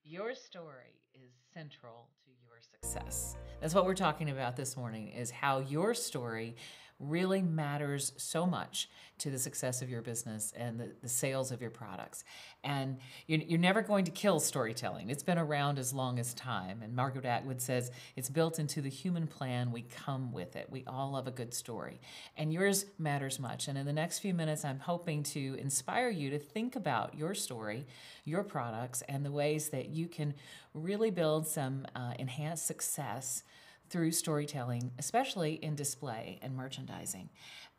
Your story is central to your success. That's what we're talking about this morning, is how your story really matters so much to the success of your business and the sales of your products. And you're never going to kill storytelling. It's been around as long as time. And Margaret Atwood says it's built into the human plan. We come with it. We all love a good story. And yours matters much. And in the next few minutes, I'm hoping to inspire you to think about your story, your products, and the ways that you can really build some enhanced success through storytelling, especially in display and merchandising.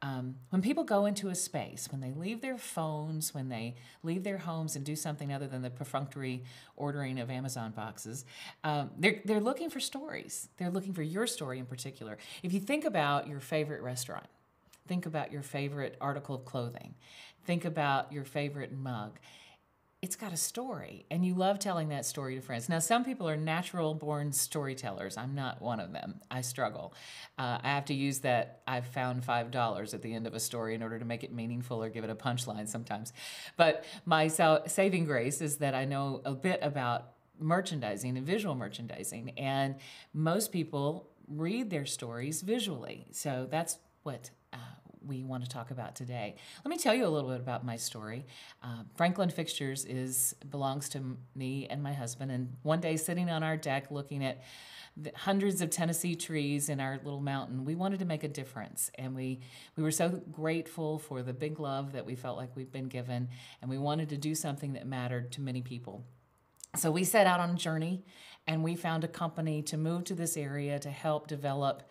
When people go into a space, when they leave their phones, when they leave their homes and do something other than the perfunctory ordering of Amazon boxes, they're looking for stories. They're looking for your story in particular. If you think about your favorite restaurant, think about your favorite article of clothing, think about your favorite mug, it's got a story, and you love telling that story to friends. Now, some people are natural-born storytellers. I'm not one of them. I struggle. I have to use that "I've found $5" at the end of a story in order to make it meaningful or give it a punchline sometimes. But my saving grace is that I know a bit about merchandising and visual merchandising, and most people read their stories visually. So that's what we want to talk about today. Let me tell you a little bit about my story. Franklin Fixtures belongs to me and my husband, and one day sitting on our deck looking at the hundreds of Tennessee trees in our little mountain, we wanted to make a difference, and we were so grateful for the big love that we felt like we'd been given, and we wanted to do something that mattered to many people. So we set out on a journey, and we found a company to move to this area to help develop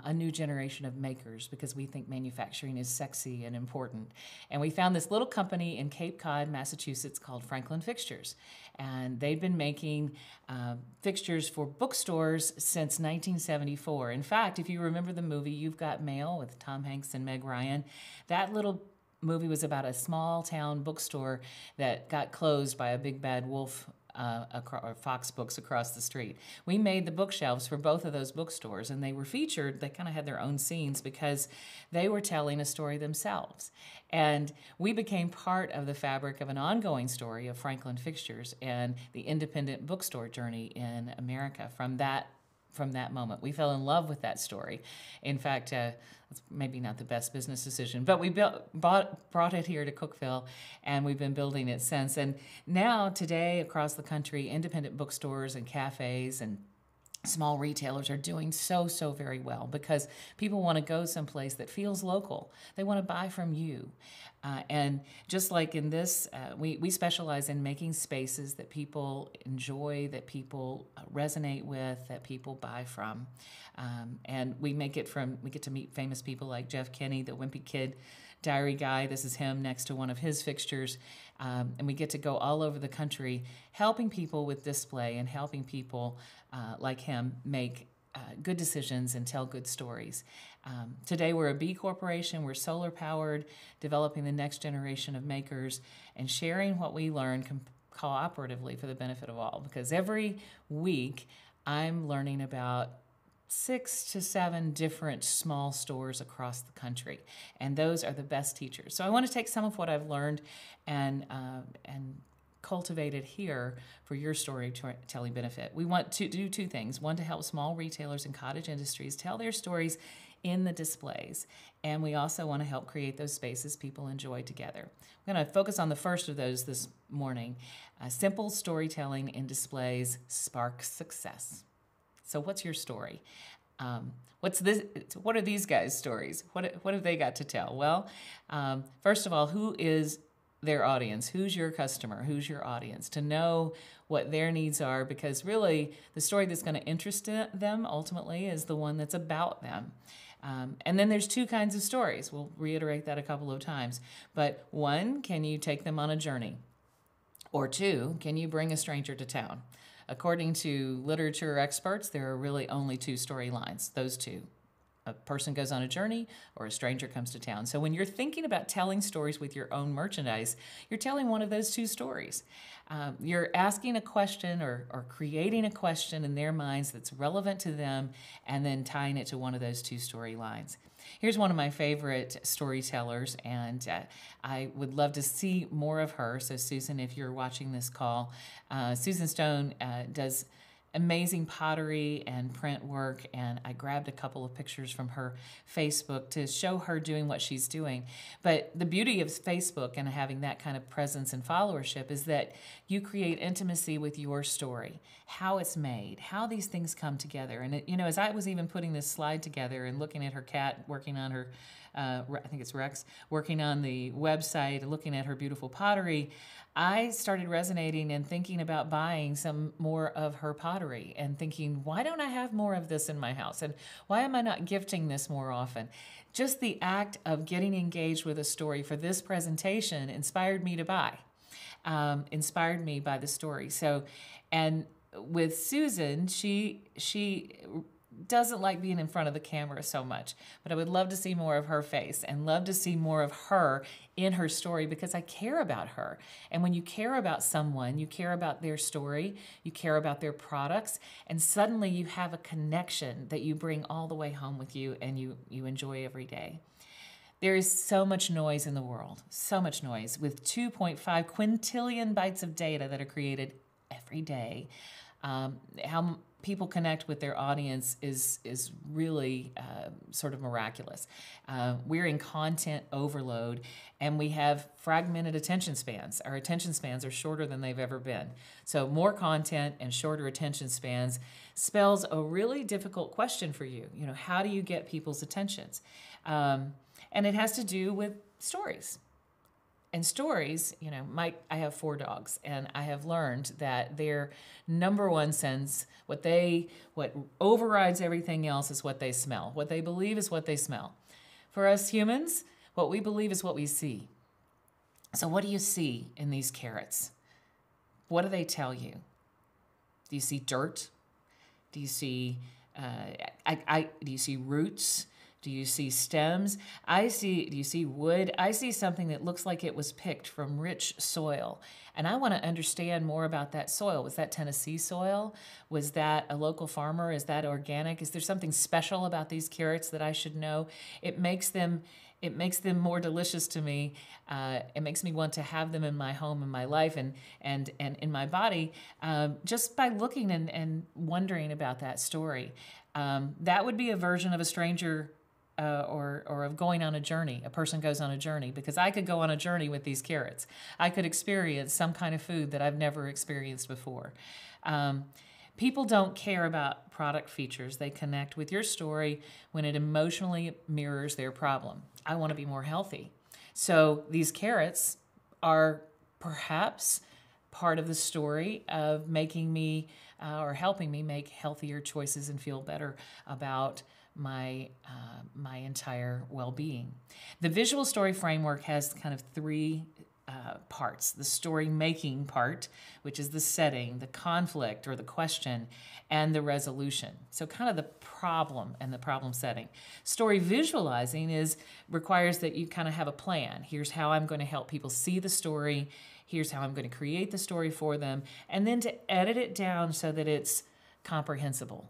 a new generation of makers, because we think manufacturing is sexy and important. And we found this little company in Cape Cod, Massachusetts called Franklin Fixtures. And they've been making fixtures for bookstores since 1974. In fact, if you remember the movie You've Got Mail with Tom Hanks and Meg Ryan, that little movie was about a small town bookstore that got closed by a big bad wolf or Fox Books across the street. We made the bookshelves for both of those bookstores, and they were featured. They kind of had their own scenes because they were telling a story themselves. And we became part of the fabric of an ongoing story of Franklin Fixtures and the independent bookstore journey in America from that moment. We fell in love with that story. In fact, it's maybe not the best business decision, but we brought it here to Cookeville, and we've been building it since. And now, today, across the country, independent bookstores and cafes and small retailers are doing so very well, because people want to go someplace that feels local. They want to buy from you. And just like in this, we specialize in making spaces that people enjoy, that people resonate with, that people buy from. And we get to meet famous people like Jeff Kinney, the Wimpy Kid diary guy. This is him next to one of his fixtures. And we get to go all over the country helping people with display and helping people like him make good decisions and tell good stories. Today we're a B Corporation. We're solar powered, developing the next generation of makers and sharing what we learn cooperatively for the benefit of all. Because every week I'm learning about 6 to 7 different small stores across the country, and those are the best teachers. So I want to take some of what I've learned and cultivate it here for your storytelling benefit. We want to do two things: one, to help small retailers and cottage industries tell their stories in the displays, and we also want to help create those spaces people enjoy together. We're going to focus on the first of those this morning. Simple storytelling in displays sparks success. So what's your story? What's this? What are these guys' stories? What have they got to tell? Well, first of all, who is their audience? Who's your customer? Who's your audience? To know what their needs are, because really the story that's going to interest them ultimately is the one that's about them. And then there's two kinds of stories. We'll reiterate that a couple of times. But one, can you take them on a journey? Or two, can you bring a stranger to town? According to literature experts, there are really only two storylines, those two. A person goes on a journey or a stranger comes to town. So when you're thinking about telling stories with your own merchandise, you're telling one of those two stories. You're asking a question or creating a question in their minds that's relevant to them and then tying it to one of those two storylines. Here's one of my favorite storytellers, and I would love to see more of her. So Susan, if you're watching this call, Susan Stone does amazing pottery and print work, and I grabbed a couple of pictures from her Facebook to show her doing what she's doing. But the beauty of Facebook and having that kind of presence and followership is that you create intimacy with your story, how it's made, how these things come together. And it, as I was even putting this slide together and looking at her cat working on her I think it's Rex, working on the website, looking at her beautiful pottery, I started resonating and thinking about buying some more of her pottery and thinking, why don't I have more of this in my house? And why am I not gifting this more often? Just the act of getting engaged with a story for this presentation inspired me to buy, inspired me by the story. So, and with Susan, she doesn't like being in front of the camera so much, but I would love to see more of her face and love to see more of her in her story because I care about her. And when you care about someone, you care about their story, you care about their products, and suddenly you have a connection that you bring all the way home with you and you enjoy every day. There is so much noise in the world, so much noise with 2.5 quintillion bytes of data that are created every day. How people connect with their audience is really sort of miraculous. We're in content overload, and we have fragmented attention spans. Our attention spans are shorter than they've ever been. So more content and shorter attention spans spells a really difficult question for you. How do you get people's attentions? And it has to do with stories. And stories, I have 4 dogs, and I have learned that their number one sense, what overrides everything else is what they smell. What they believe is what they smell. For us humans, what we believe is what we see. So what do you see in these carrots? What do they tell you? Do you see dirt? Do you see, do you see roots? Do you see stems? Do you see wood? I see something that looks like it was picked from rich soil. And I want to understand more about that soil. Was that Tennessee soil? Was that a local farmer? Is that organic? Is there something special about these carrots that I should know? It makes them more delicious to me. It makes me want to have them in my home, in my life, and in my body, just by looking and wondering about that story. That would be a version of a stranger or of going on a journey. A person goes on a journey, because I could go on a journey with these carrots. I could experience some kind of food that I've never experienced before. People don't care about product features. They connect with your story when it emotionally mirrors their problem. I want to be more healthy. So these carrots are perhaps part of the story of making me or helping me make healthier choices and feel better about my entire well-being. The visual story framework has kind of 3 parts: the story making part, which is the setting, the conflict or the question, and the resolution. So kind of the problem and the problem setting. Story visualizing requires that you kind of have a plan. Here's how I'm going to help people see the story. Here's how I'm going to create the story for them, and then to edit it down so that it's comprehensible.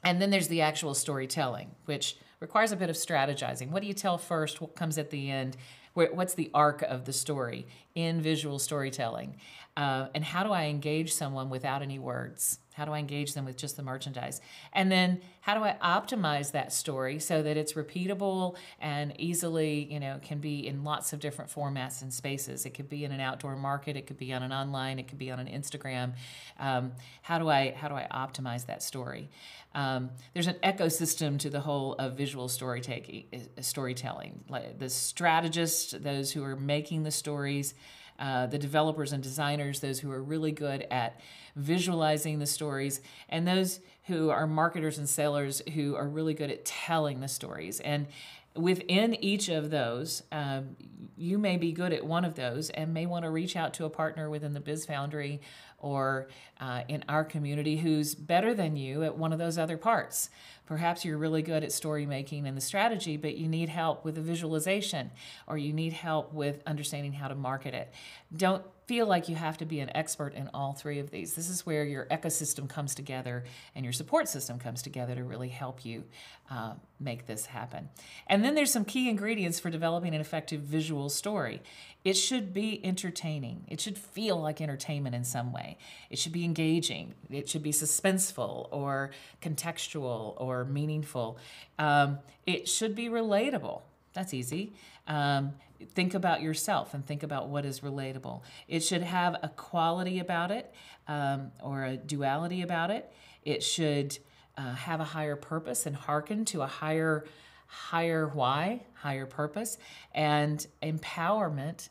And then there's the actual storytelling, which requires a bit of strategizing. What do you tell first? What comes at the end? What's the arc of the story in visual storytelling? And how do I engage someone without any words? How do I engage them with just the merchandise? And then how do I optimize that story so that it's repeatable and easily, can be in lots of different formats and spaces? It could be in an outdoor market. It could be on an online. It could be on an Instagram. How do I optimize that story? There's an ecosystem to the whole of visual storytelling. Like the strategists, those who are making the stories, the developers and designers, those who are really good at visualizing the stories, and those who are marketers and sellers who are really good at telling the stories. And within each of those, you may be good at one of those and may want to reach out to a partner within the Biz Foundry or in our community who's better than you at one of those other parts. Perhaps you're really good at story making and the strategy, but you need help with the visualization, or you need help with understanding how to market it. Don't feel like you have to be an expert in all three of these. This is where your ecosystem comes together and your support system comes together to really help you make this happen. And then there's some key ingredients for developing an effective visual story. It should be entertaining. It should feel like entertainment in some way. It should be engaging. It should be suspenseful or contextual or meaningful. It should be relatable. That's easy. Think about yourself and think about what is relatable. It should have a quality about it or a duality about it. It should have a higher purpose and hearken to a higher why, higher purpose, and empowerment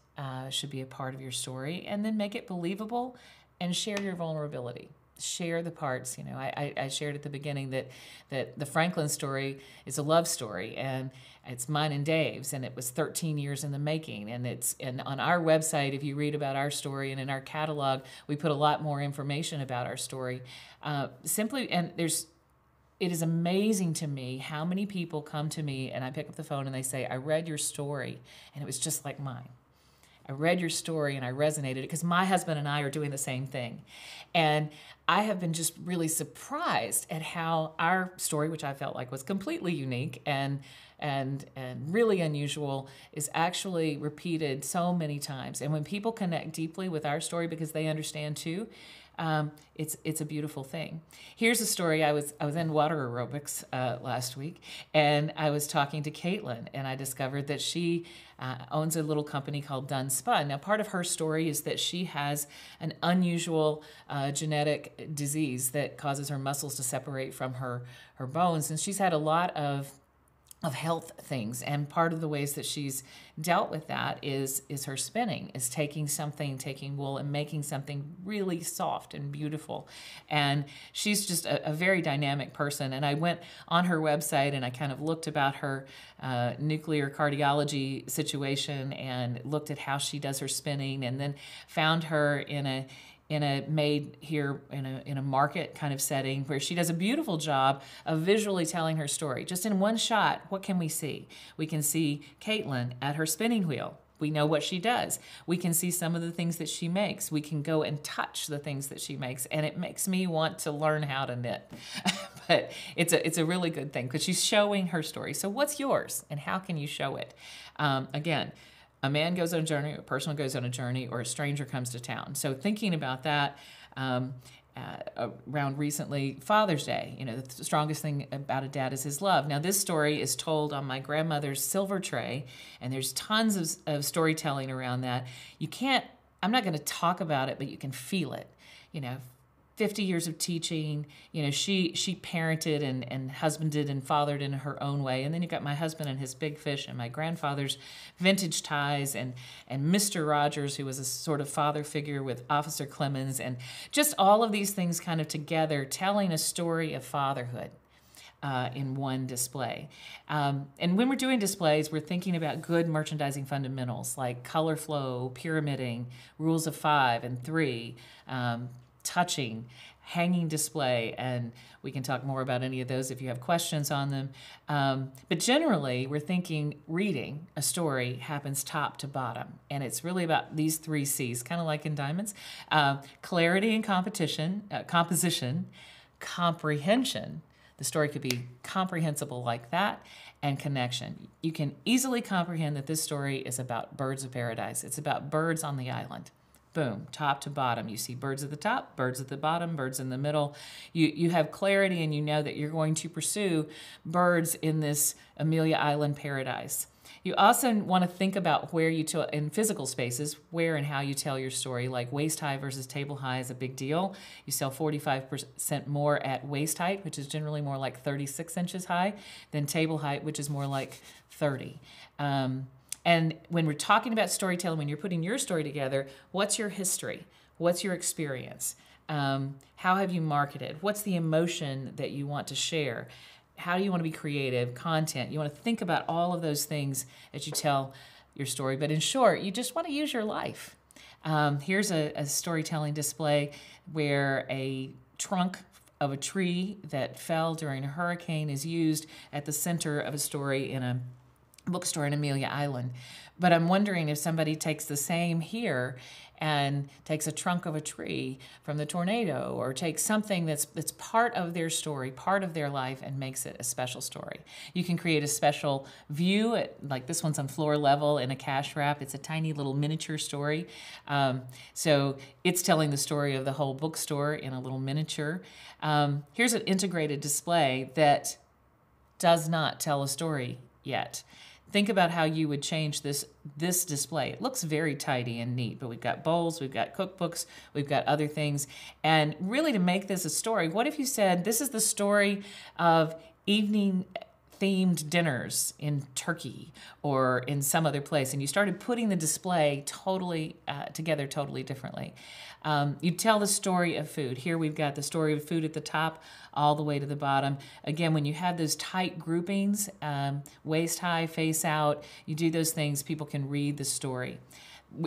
should be a part of your story. And then make it believable and share your vulnerability. Share the parts. You know, I shared at the beginning that the Franklin story is a love story, and it's mine and Dave's, and it was 13 years in the making. And on our website, if you read about our story, and in our catalog, we put a lot more information about our story. It is amazing to me how many people come to me and I pick up the phone and they say, I read your story and it was just like mine. I read your story and I resonated because my husband and I are doing the same thing. And I have been just really surprised at how our story, which I felt like was completely unique and really unusual, is actually repeated so many times. And when people connect deeply with our story because they understand too, it's a beautiful thing. Here's a story. I was in water aerobics last week, and I was talking to Caitlin, and I discovered that she owns a little company called Done Spun. Now, part of her story is that she has an unusual genetic disease that causes her muscles to separate from her bones, and she's had a lot of health things, and part of the ways that she's dealt with that is her spinning, is taking wool and making something really soft and beautiful. And she's just a very dynamic person. And I went on her website and I kind of looked about her nuclear cardiology situation and looked at how she does her spinning, and then found her in a made here in a market kind of setting where she does a beautiful job of visually telling her story. Just in one shot, what can we see? We can see Caitlin at her spinning wheel. We know what she does. We can see some of the things that she makes. We can go and touch the things that she makes, and it makes me want to learn how to knit. But it's a really good thing because she's showing her story. So what's yours, and how can you show it? Again, a man goes on a journey, a person goes on a journey, or a stranger comes to town. So thinking about that, around recently Father's Day, you know, the strongest thing about a dad is his love. Now, this story is told on my grandmother's silver tray, and there's tons of storytelling around that. I'm not going to talk about it, but you can feel it. You know, 50 years of teaching, you know, she parented and husbanded and fathered in her own way. And then you've got my husband and his big fish, and my grandfather's vintage ties, and Mr. Rogers, who was a sort of father figure with Officer Clemens, and just all of these things kind of together telling a story of fatherhood in one display. And when we're doing displays, we're thinking about good merchandising fundamentals like color flow, pyramiding, rules of 5 and 3, touching, hanging display, and we can talk more about any of those if you have questions on them. But generally, we're thinking reading a story happens top to bottom, and it's really about these 3 C's, kind of like in diamonds: clarity and composition, comprehension. The story could be comprehensible like that, and connection. You can easily comprehend that this story is about birds of paradise. It's about birds on the island. Boom, top to bottom. You see birds at the top, birds at the bottom, birds in the middle. You have clarity, and you know that you're going to pursue birds in this Amelia Island paradise. You also want to think about where in physical spaces, where and how you tell your story. Like waist high versus table high is a big deal. You sell 45% more at waist height, which is generally more like 36 inches high, than table height, which is more like 30. And when we're talking about storytelling, when you're putting your story together, what's your history? What's your experience? How have you marketed? What's the emotion that you want to share? How do you want to be creative? Content. You want to think about all of those things as you tell your story. But in short, you just want to use your life. Here's a storytelling display where a trunk of a tree that fell during a hurricane is used at the center of a story in a bookstore in Amelia Island. But I'm wondering if somebody takes the same here and takes a trunk of a tree from the tornado, or takes something that's part of their story, part of their life, and makes it a special story. You can create a special view, like this one's on floor level in a cash wrap. It's a tiny little miniature story. So it's telling the story of the whole bookstore in a little miniature. Here's an integrated display that does not tell a story yet. Think about how you would change this display. It looks very tidy and neat, but we've got bowls, we've got cookbooks, we've got other things. And really, to make this a story, what if you said, this is the story of evening themed dinners in Turkey or in some other place, and you started putting the display totally together totally differently. You tell the story of food. Here we've got the story of food at the top all the way to the bottom. Again, when you have those tight groupings, waist high, face out, you do those things, people can read the story.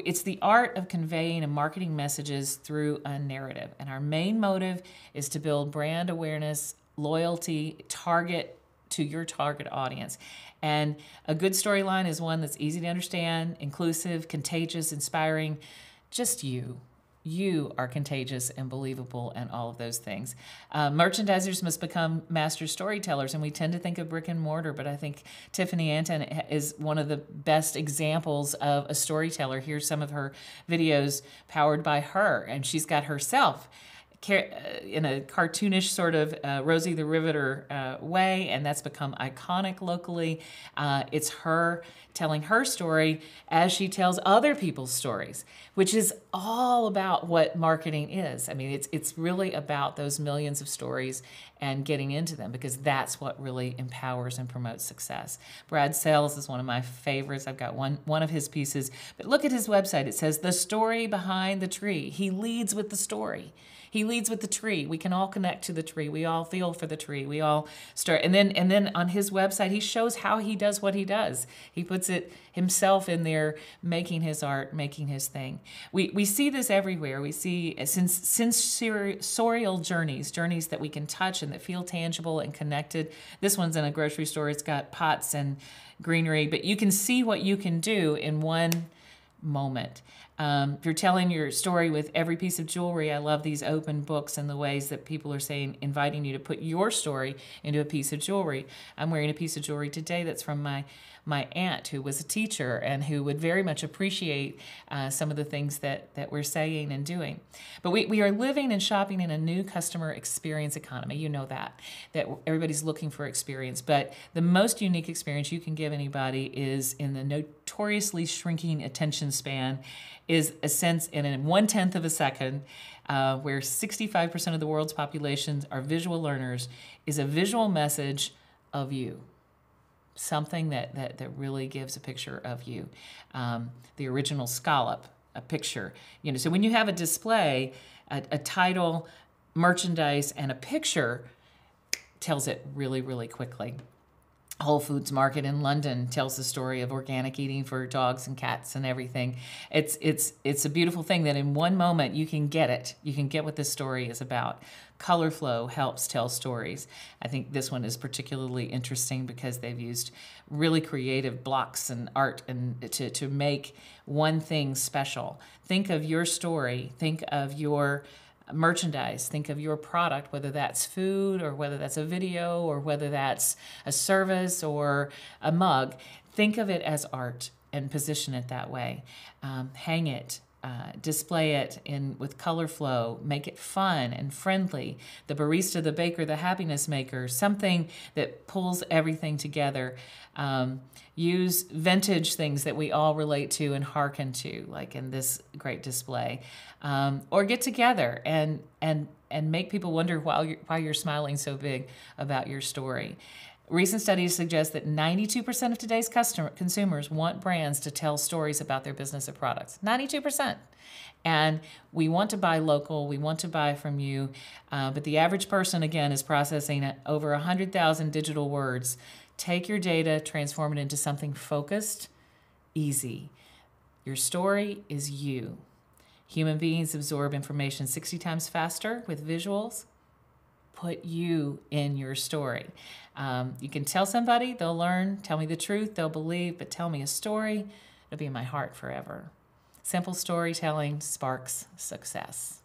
It's the art of conveying and marketing messages through a narrative. And our main motive is to build brand awareness, loyalty, to your target audience. And a good storyline is one that's easy to understand, inclusive, contagious, inspiring. Just you. You are contagious and believable and all of those things. Merchandisers must become master storytellers, and we tend to think of brick and mortar, but I think Tiffany Anton is one of the best examples of a storyteller. Here's some of her videos powered by her, and she's got herself in a cartoonish sort of Rosie the Riveter way, and that's become iconic locally. It's her telling her story as she tells other people's stories, which is all about what marketing is. I mean, it's really about those millions of stories and getting into them, because that's what really empowers and promotes success. Brad Sells is one of my favorites. I've got one of his pieces, but look at his website. It says, "The story behind the tree." He leads with the story. He leads with the tree. We can all connect to the tree. We all feel for the tree. We all start. And then on his website, he shows how he does what he does. He puts it himself in there, making his art, making his thing. We see this everywhere. We see sensorial journeys that we can touch and that feel tangible and connected. This one's in a grocery store. It's got pots and greenery, but you can see what you can do in one moment. If you're telling your story with every piece of jewelry, I love these open books and the ways that people are saying, inviting you to put your story into a piece of jewelry. I'm wearing a piece of jewelry today that's from my aunt, who was a teacher and who would very much appreciate some of the things that we're saying and doing. But we are living and shopping in a new customer experience economy. You know that everybody's looking for experience. But the most unique experience you can give anybody is in the notoriously shrinking attention span, is a sense in a 1/10 of a second, where 65% of the world's population are visual learners, is a visual message of you. Something that really gives a picture of you. The original scallop, a picture. So when you have a display, a title, merchandise, and a picture tells it really, really quickly. Whole Foods Market in London tells the story of organic eating for dogs and cats and everything. It's a beautiful thing that in one moment you can get it. You can get what this story is about. Color flow helps tell stories. I think this one is particularly interesting because they've used really creative blocks and art and to make one thing special. Think of your story. Think of your merchandise. Think of your product, whether that's food or whether that's a video or whether that's a service or a mug. Think of it as art and position it that way. Hang it. Display it with color flow, make it fun and friendly. The barista, the baker, the happiness maker, something that pulls everything together. Use vintage things that we all relate to and hearken to, like in this great display. Or get together and make people wonder why you're smiling so big about your story. Recent studies suggest that 92% of today's consumers want brands to tell stories about their business or products. 92%. And we want to buy local, we want to buy from you, but the average person, again, is processing over 100,000 digital words. Take your data, transform it into something focused, easy. Your story is you. Human beings absorb information 60 times faster with visuals. Put you in your story. You can tell somebody, they'll learn. Tell me the truth, they'll believe, but tell me a story, it'll be in my heart forever. Simple storytelling sparks success.